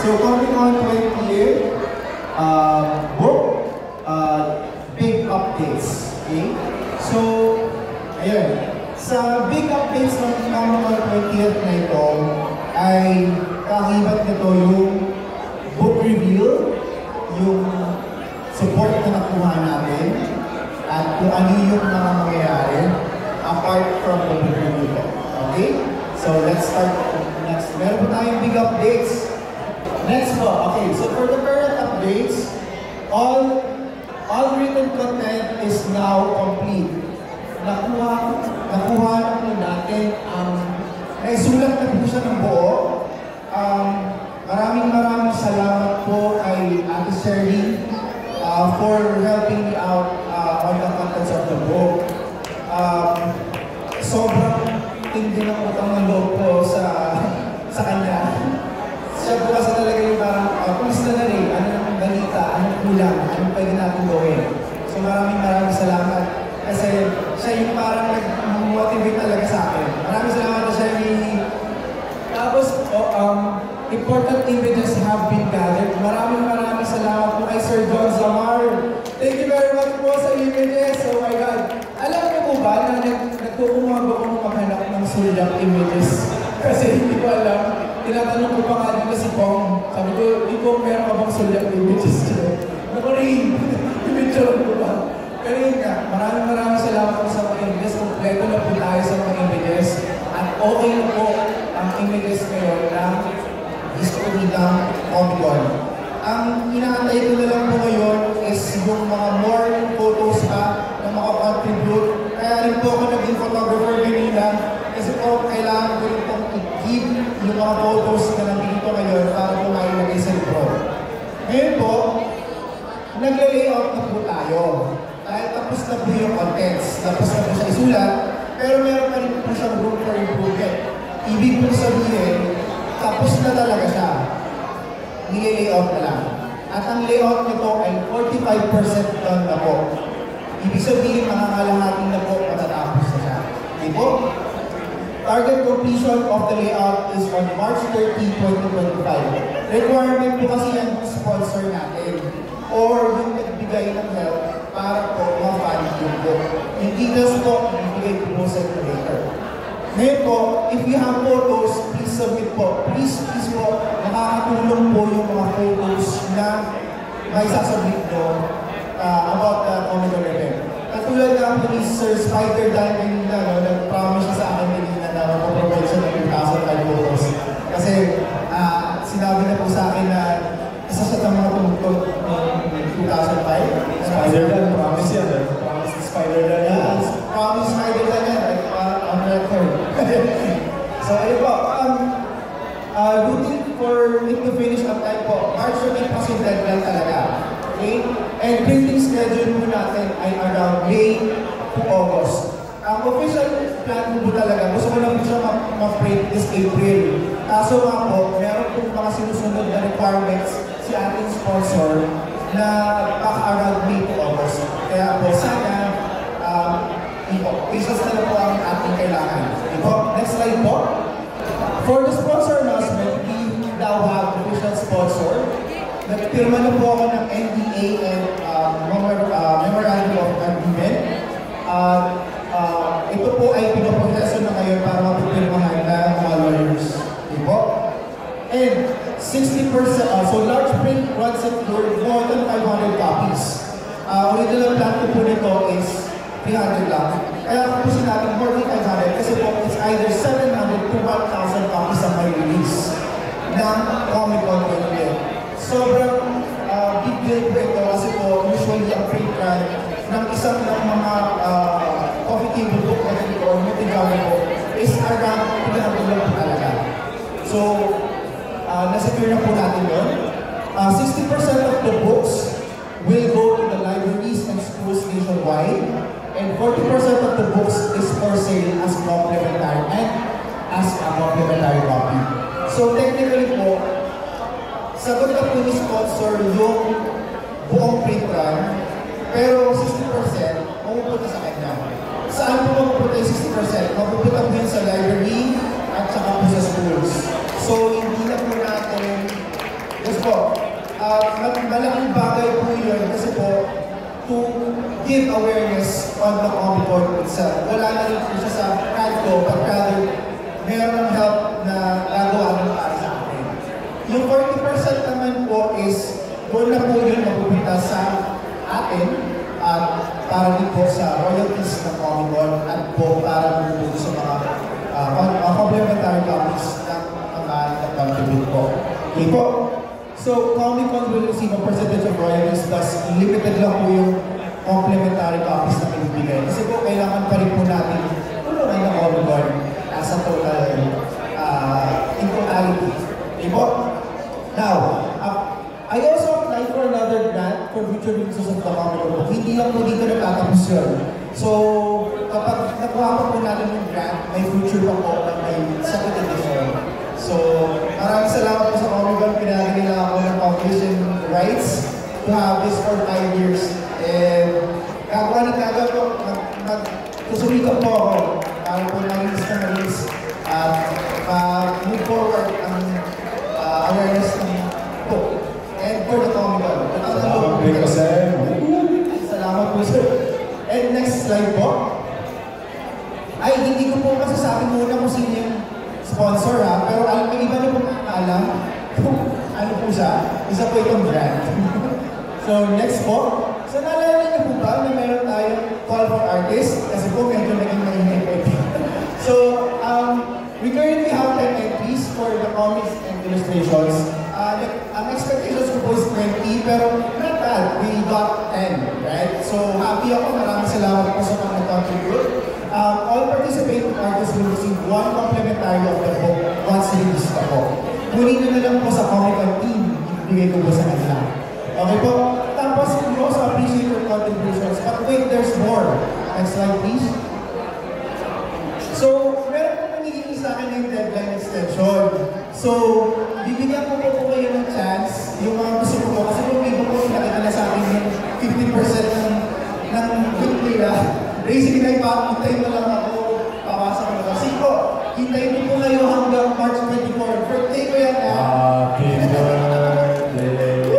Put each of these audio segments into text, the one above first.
So coming on 20th, book, big updates. Okay? So, ayun. Sa big updates ng coming on 20th na ito, ay kakibat nito yung book reveal, yung support na nakuha natin, at kung ano yung mga mangyayari apart from the book review. Okay? So let's start next. Meron po tayong big updates. Next po, okay, so for the current updates, all written content is now complete. Nakuha na po natin naisulat na po siya ng buo. Maraming salamat po kay Ate Sherry for helping me out on the contents of the book. Sobrang tindi ng utang ng loob ko sa kanya. Siya po kasi talaga yung parang, kumusta na rin, ano ng balita, anong kulang, anong pwede natin gawin. So maraming salamat. Kasi siya yung parang nag-motivate talaga sa akin. Maraming salamat na siya yung... Tapos, important images have been gathered. Maraming salamat po kay Sir John Zamar. Thank you very much po sa images. Oh my God. Alam niyo po ba na nagkukumag ako maghanap ng sulyap images? Kasi hindi ko alam. Tinatanong ko pa nga dito si Pong. Sabi ko, Pong, meron ka bang sulyap images dito? Naku rin, image ko ba? Pero yun nga, maraming salamat po sa mga images. Kompleto na po tayo sa mga images. At okay na po ang images ngayon na history ng Comic-Con. Ang inaantay ko na lang po ngayon is yung mga more photos na makakontribute. Kaya rin po ako naging photographer kanina kasi po kailangan ko rin pong i-give yung mga photos na nandito ngayon para po mailagay sa libro. Ngayon po, nagla-layout na po tayo. Dahil tapos na po yung contents, tapos na po siya isulat, pero meron pa rin po siyang room for improvement. Ibig po sabihin, tapos na talaga siya. Nile-layout na lang. At ang layout nito ay 45% done na po. Ibig sabihin, makakalahating na po matatapos na siya. Okay po? Target completion of the layout is on March 30, 2025. Requirement po kasi yan sponsor natin or yung nagbigay ng help para po ma-fund yung book. Yung details po, ibigay po sa later. Ngayon po, if you have photos, please submit po. Please po, nakakatulong po yung mga photos na may sasubmit doon about the Comic-Con event. Katulad nga po ni Sir Spider Dan kanina, nag-promise siya sa akin kanina na mag-provide siya ng 2,005 photos. Kasi sinabi na po sa akin na isa sa mga tumutok ng 2005. Spider Dan, promise yan. Promise ni Spider Dan yan. Promise Spider Dan yan. On record. So, ayun po. Looking for it to finish on time po. March 8 kasi deadline talaga. Okay? And printing schedule po natin ay around May to August. Ang official plan po talaga, gusto ko lang po siya ma-print this April. Kaso nga po, meron po mga sinusunod na requirements si ating sponsor na around May to August. Kaya po, sana patience na lang po ang ating kailangan. Next slide po. For the sponsor announcement, we now have official sponsor. Nagpirma na po ako ng NDA and Memorandum of Agreement. Ito po ay pinoproseso na ngayon para mapipirmahan ng mga lawyers. And 60%, so large print runs it for more than 500 copies. Original plan po nito is 300 lang. Kaya kung po sinabi more than 500 kasi po it's either 700 to 1,000 copies ang may release ng Comic-Con event. Sobrang big deal po ito kasi po usually ang print run ng isang ng mga coffee table book na ganito or multi-gawin po is around 300 lang po talaga. So, nasecure na po natin yun. 60% of the books will go to the libraries and schools nationwide. And 40% of the books is for sale as complimentary and as a complimentary copy. So technically po, sagot na po ni sponsor yung buong print run, pero 60% mapupunta sa kanya. Saan po mapupunta yung 60%? Mapupunta po yun sa library at saka po sa schools. So hindi na po natin malaking bagay po yun kasi po to give awareness on the Comic-Con itself. Wala na rin po siya sa Radco, but rather meron ng help na gagawa ng para sa akin. Yung 40% naman po is doon na po yun mapupunta sa atin at para din po sa royalties ng Comic-Con at po para din po sa mga complementary topics ng mga nag-contribute po. Okay po. So, Comic-Con will receive a percentage of royalties, thus limited lang po yung complementary copies na pinibigay. Kasi po, kailangan pa rin po natin tulungan ng Comic-Con as a total in totality. Okay po? Now, I also applied for another grant for future releases of the Comic-Con. Hindi lang po dito natatapos yun. So, kapag nakuha pa po natin yung grant, may future pa po na may second edition. So, maraming salamat po sa Comic-Con. Pinagin nila ako ng publishing rights to have this for 5 years. And gagawa ng gagawa po, susumikap po ako para po na-release na release at move forward ang awareness ng book and for the Comic-Con. Salamat po, sir. And next slide po. Ay, hindi ko po masasabi muna kung sino yung sponsor ha, pero alam ko iba na po alam kung ano po siya. Isa po itong brand. So next po. So naalala niyo po ba na meron tayong call for artists? Kasi po medyo naging maingay po ito. So we currently have 10 entries for the comics and illustrations. Ang expectations ko po is 20, pero not bad. We got 10, right? So happy ako. Maraming salamat po sa mga contribute. All participating artists will receive one complimentary of the book once released ako. Kunin nyo na lang po sa Comic-Con team, ibigay ko po sa kanila. Okay po? Tapos, we also appreciate your contributions. But wait, there's more. Next slide, please. So, meron po nangyayari sa akin yung deadline extension. So, bibigyan ko po kayo ng chance, yung mga gusto ko, kasi kung may po nakita na sa akin yung 50% ng book nila. Basically, hintayin mo lang ako, papasok mo. Kasi po, hintayin mo po kayo hanggang March 24. Birthday ko yan ha. Happy birthday.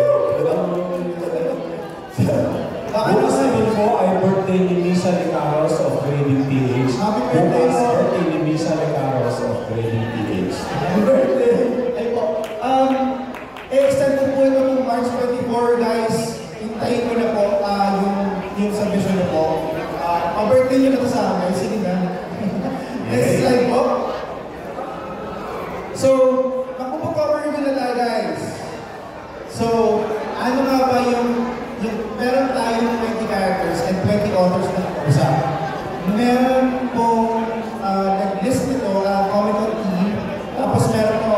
Bukas naman po ay birthday ni Misha Lecaros of Grading PH. Happy birthday Bukas po. birthday ni Misha Lecaros of Grading PH. Happy birthday. Ay po. Extend ko po ito ng March 24, guys. Hintayin ko na po yung submission na po. Pa-birthday nyo na ito sa amin. Sige na. Next slide po. So, magpupo-cover nyo na tayo, guys. So, ano nga ba yung meron tayong 20 characters and 20 authors na isa. Meron pong nag-list nito, Comic-Con team, tapos meron po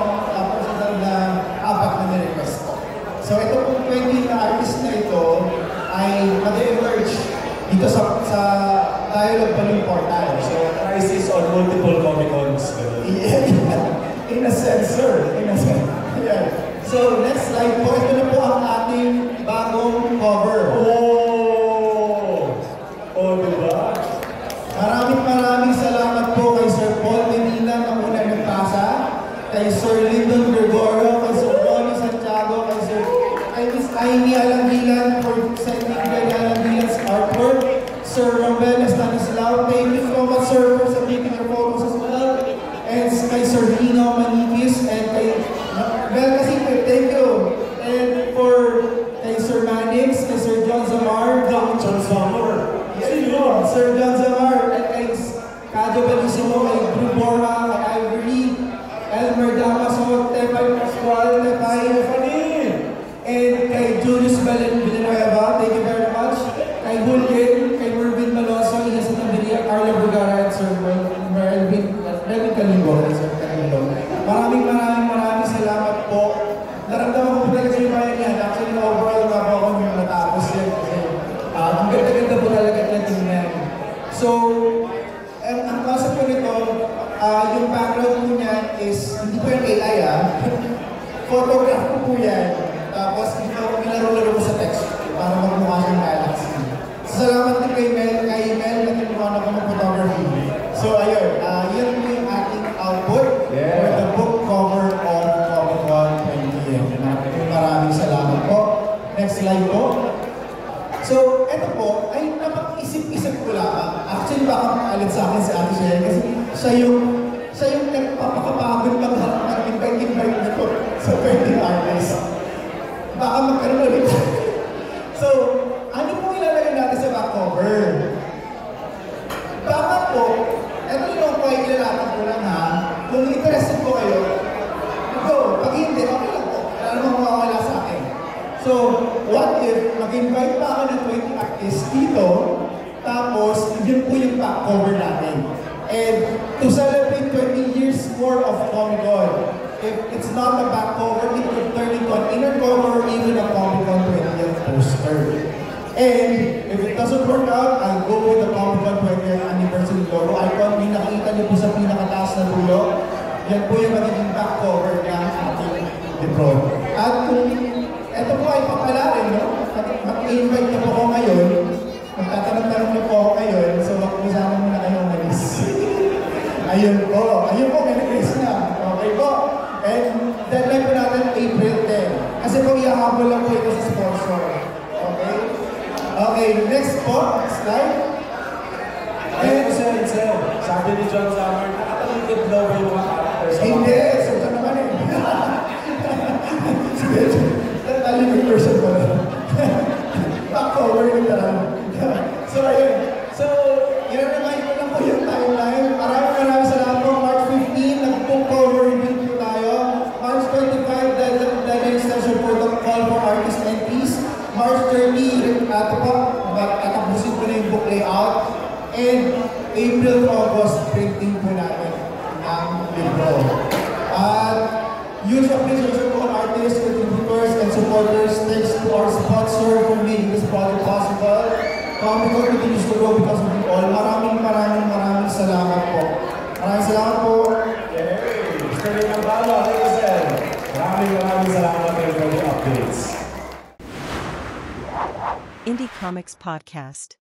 personal na apat na nirequest ko. So, ito pong 20 na artist na ito ay mag-emerge dito sa Dialogue Balloon Portal. So, crisis on multiple Comic-Cons. In a sense, sir. In a sense. Yeah. So, next slide po. Ito na po ang ating bagong cover. Oh, diba? Maraming salamat po kay Sir Paul Medina na una nagpasa, kay Sir Lyndon Gregorio, kay Sir Ronnie Santiago, kay Miss Amy Alangilan for sending Greg Alangilan's artwork, Sir Romel Estanislao, thank you so much, sir, for submitting your photos as well, and kay Sir Rino Manikis, and kay Bel Casipe, thank you, and for kay Sir Manix, kay Sir John Zamar, Sir John Zamar, and kay Kajo Bellissimo, kay Drew Borja, kay Ivory, Elmer Damaso, Tepay Pascual, Tepay and kay Julius Villanueva, thank you very much, kay Hulgen, kay Mervin Maloso, Ines Nabiria, Carla Vergara, and Sir Melvin Kalingo, Sir Kalingo. Maraming salamat po. Naramdaman ko po talaga yung bayan yan. Actually, overall nga po ako yung natapos yan. Ang ganda-ganda po talaga yan tingnan. So, ang concept po nito, yung background po niyan is, hindi po yung AI photograph ko po yan. Tapos, nilaro-laro ko sa text para magmukha siyang galaxy. So, salamat din kay Mel na tinuhan ako ng photography. So, ayun, yun po yung ating output for the book cover of Comic-Con 20. Maraming salamat po. next slide po. So, eto po, ay napag-isip-isip ko lang. Actually, baka maalit sa akin si Ate Shell kasi siya yung nagpapakapagod magharap ng invite na po sa 20 artists. Baka magkaroon ulit. So, ano po ilalagay natin sa back cover? Baka po, eto yung po ay ilalapag ko lang ha. Kung interested po kayo, go. Pag hindi, okay lang po. Wala namang mawawala sa akin. So, what if mag-invite pa ako ng 20 artists dito, tapos yun po yung back cover natin. And to celebrate 20 years more of Comic-Con, if it's not a back cover, it could turn into an inner cover or even a Comic-Con 20th poster. And if it doesn't work out, I'll go with the Comic-Con 20th anniversary logo icon. May nakikita niyo po sa pinakataas na dulo. Yan po yung magiging back cover ng ating libro. At kung ito po ay papalarin, no? Mag-invite na po ako ngayon. Magtatanong-tanong na po ako ngayon. So, mag-usama muna kayo umalis. Ayun po. Ayun po, may-release na. Okay po. And deadline po natin April 10. Kasi po ihahabol lang po ito sa sponsor. Okay? Okay, next po. Slide. Ayun, sir. Sabi ni John Summer, nakatalikid daw ba yung mga characters? Hindi. So, ito naman eh. Talikid person po. Back over yung tarang. So, ayun. So, i-remind ko lang po yung timeline. Maraming salamat po. March 15, nag-book cover review po tayo. March 25, deadline extension for the call for artist entries. March 30, tapusin ko na yung book layout. And April to August, printing po natin ang libro. At huge appreciation to all artists, contributors, and supporters. Thanks to our sponsor for making this project possible. Comic-Con continues to grow because of you all. Maraming salamat po. Maraming salamat po. Yay! Mr. Ray Nambalo, thank you, sir. Maraming salamat for the updates. Indie Comics Podcast.